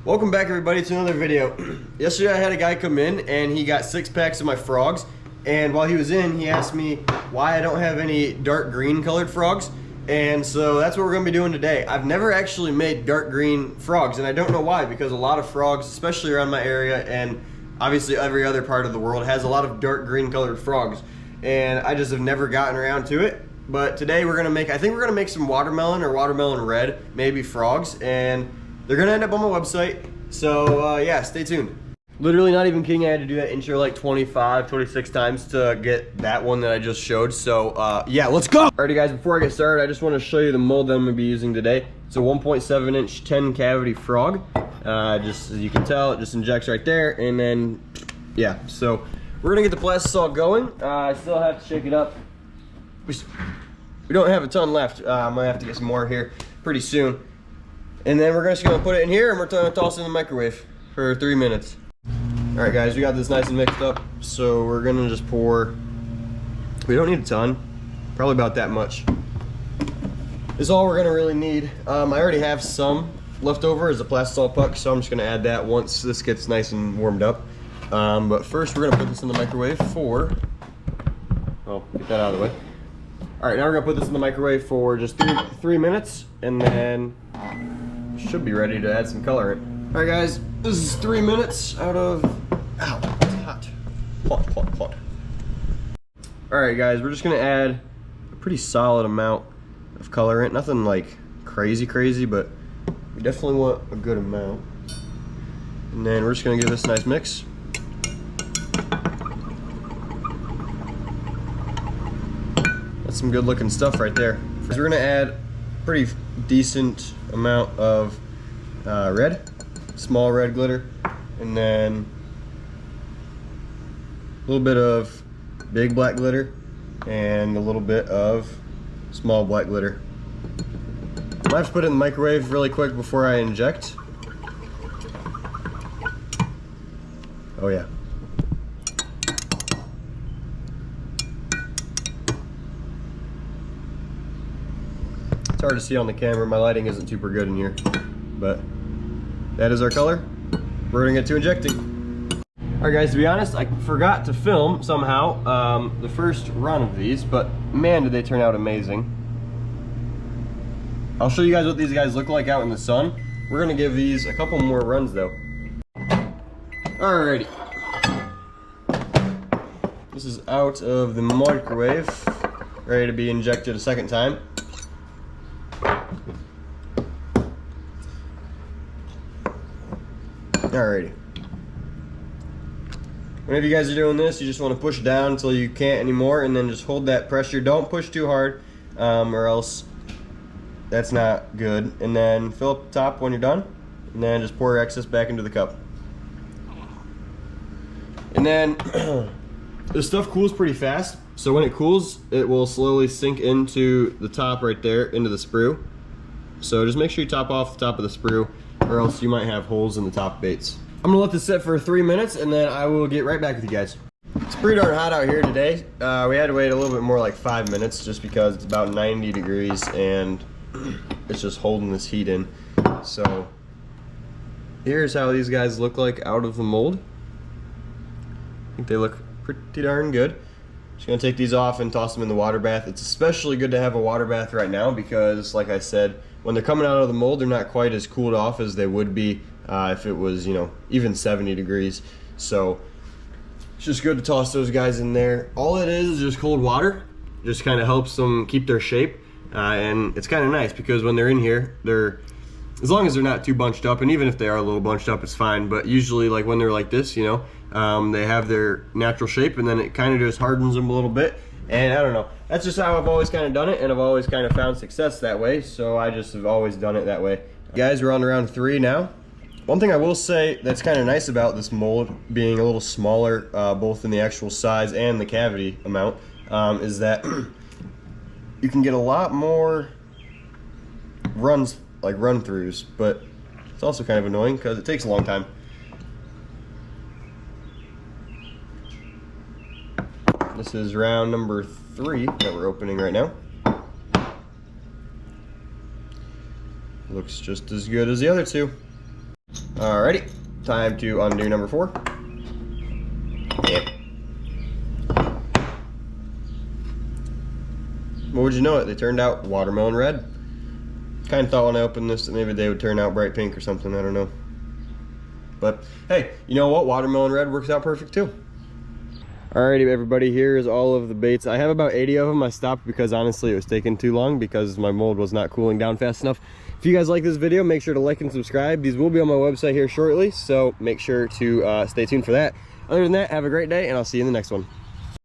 Welcome back everybody to another video. Yesterday I had a guy come in and he got 6 packs of my frogs, and while he was in he asked me why I don't have any dark green colored frogs, and so that's what we're going to be doing today. I've never actually made dark green frogs, and I don't know why, because a lot of frogs, especially around my area and obviously every other part of the world, has a lot of dark green colored frogs, and I just have never gotten around to it. But today we're going to make, I think we're going to make some watermelon or watermelon red, maybe frogs, and they're gonna end up on my website, so yeah, stay tuned. Literally not even kidding, I had to do that intro like 25, 26 times to get that one that I just showed, so yeah, let's go! Alrighty guys, before I get started, I just want to show you the mold that I'm gonna be using today. It's a 1.7 inch 10 cavity frog. Just as you can tell, it just injects right there, and then, yeah, so we're gonna get the plastisol going. I still have to shake it up. We don't have a ton left. I'm gonna have to get some more here pretty soon. And then we're just gonna put it in here and we're gonna toss it in the microwave for 3 minutes. All right guys, we got this nice and mixed up. So we're gonna just pour, we don't need a ton, probably about that much. Is all we're gonna really need. I already have some left over as a plastisol puck, so I'm just gonna add that once this gets nice and warmed up. But first we're gonna put this in the microwave for, well, get that out of the way. All right, now we're gonna put this in the microwave for just three minutes, and then should be ready to add some colorant. All right guys, this is 3 minutes out of, ow, it's hot. Hot. All right guys, we're just gonna add a pretty solid amount of colorant. Nothing like crazy, but we definitely want a good amount. And then we're just gonna give this a nice mix. That's some good looking stuff right there. So we're gonna add pretty decent amount of red, small red glitter, and then a little bit of big black glitter and a little bit of small black glitter. I might have to put it in the microwave really quick before I inject. Oh yeah. It's hard to see on the camera, my lighting isn't super good in here, but that is our color. We're gonna get to injecting. All right guys, to be honest, I forgot to film somehow the first run of these, but man did they turn out amazing. I'll show you guys what these guys look like out in the sun. We're gonna give these a couple more runs though. Alrighty. This is out of the microwave, ready to be injected a second time. Alrighty. Whenever you guys are doing this, you just want to push down until you can't anymore, and then just hold that pressure. Don't push too hard, or else that's not good. And then fill up the top when you're done, and then just pour your excess back into the cup. And then this stuff cools pretty fast, so when it cools, it will slowly sink into the top right there, into the sprue. So just make sure you top off the top of the sprue, or else you might have holes in the top baits. I'm gonna let this sit for 3 minutes, and then I will get right back with you guys. It's pretty darn hot out here today. We had to wait a little bit more, like 5 minutes, just because it's about 90 degrees and it's just holding this heat in. So here's how these guys look like out of the mold. I think they look pretty darn good. Just gonna take these off and toss them in the water bath. It's especially good to have a water bath right now because, like I said, when they're coming out of the mold, they're not quite as cooled off as they would be if it was, you know, even 70 degrees. So it's just good to toss those guys in there. All it is just cold water. Just kind of helps them keep their shape, and it's kind of nice because when they're in here, they're, as long as they're not too bunched up, and even if they are a little bunched up, it's fine. But usually, like when they're like this, you know, they have their natural shape, and then it kind of just hardens them a little bit. And I don't know, that's just how I've always kind of done it, and I've always kind of found success that way, so I just have always done it that way. Guys, we're on round 3 now. One thing I will say that's kind of nice about this mold being a little smaller, both in the actual size and the cavity amount, is that you can get a lot more runs, like run-throughs, but it's also kind of annoying because it takes a long time. This is round number 3 that we're opening right now. Looks just as good as the other two. Alrighty, time to undo number 4. Yep. Well, would you know it? They turned out watermelon red. Kind of thought when I opened this that maybe they would turn out bright pink or something. I don't know. But hey, you know what? Watermelon red works out perfect too. Alrighty, everybody, here is all of the baits. I have about 80 of them. I stopped because honestly it was taking too long because my mold was not cooling down fast enough. If you guys like this video, make sure to like and subscribe. These will be on my website here shortly, so make sure to stay tuned for that. Other than that, have a great day, and I'll see you in the next one.